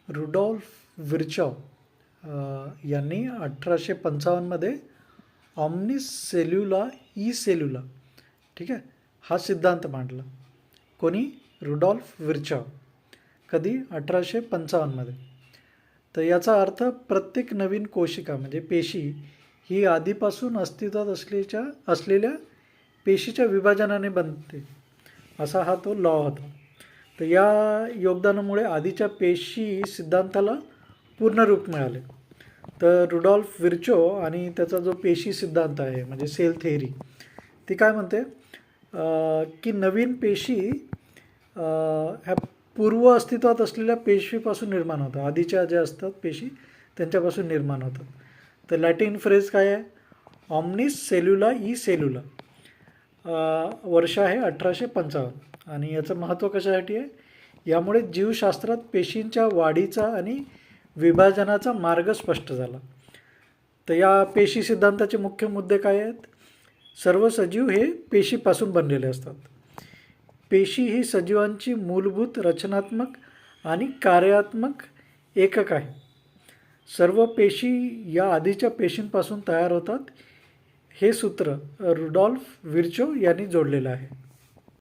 Rudolph विर्चॉव यांनी 1855मध्ये ऑमनिस सेल्युला E सेल्युला, ठीक आहे, हा सिद्धांत मांडला. कोणी? रुडॉल्फ विर्चॉव. कधी? 1855मध्ये. तर याचा अर्थ प्रत्येक नवीन कोशिका म्हणजे पेशी ही आधीपासून अस्तित्वात असलेल्या पेशीच्या विभाजनाने बनते, असा हा तो लॉ होता. तर या योगदानामुळे आधीच्या पेशी सिद्धांताला पूर्ण रूप मिळाले. तर रुडॉल्फ विर्चो आणि त्याचा जो पेशी सिद्धांत आहे म्हणजे सेल थेअरी, ती काय म्हणते की नवीन पेशी ह्या पूर्व अस्तित्वात असलेल्या पेशीपासून निर्माण होतात. आधीच्या ज्या असतात पेशी त्यांच्यापासून निर्माण होतात. तर लॅटिन फ्रेज काय आहे? ऑमनिस सेल्युला ई सेल्युला. वर्ष आहे 1855. आणि याचं महत्त्व कशासाठी आहे? यामुळे जीवशास्त्रात पेशींच्या वाढीचा आणि विभाजनाचा मार्ग स्पष्ट झाला. तर या पेशी सिद्धांताचे मुख्य मुद्दे काय आहेत? सर्व सजीव हे पेशीपासून बनलेले असतात. पेशी ही सजीवांची मूलभूत रचनात्मक आणि कार्यात्मक एकक आहे. सर्व पेशी या आधीच्या पेशींपासून तयार होतात. हे सूत्र रुडॉल्फ विर्चो यांनी जोडलेलं आहे.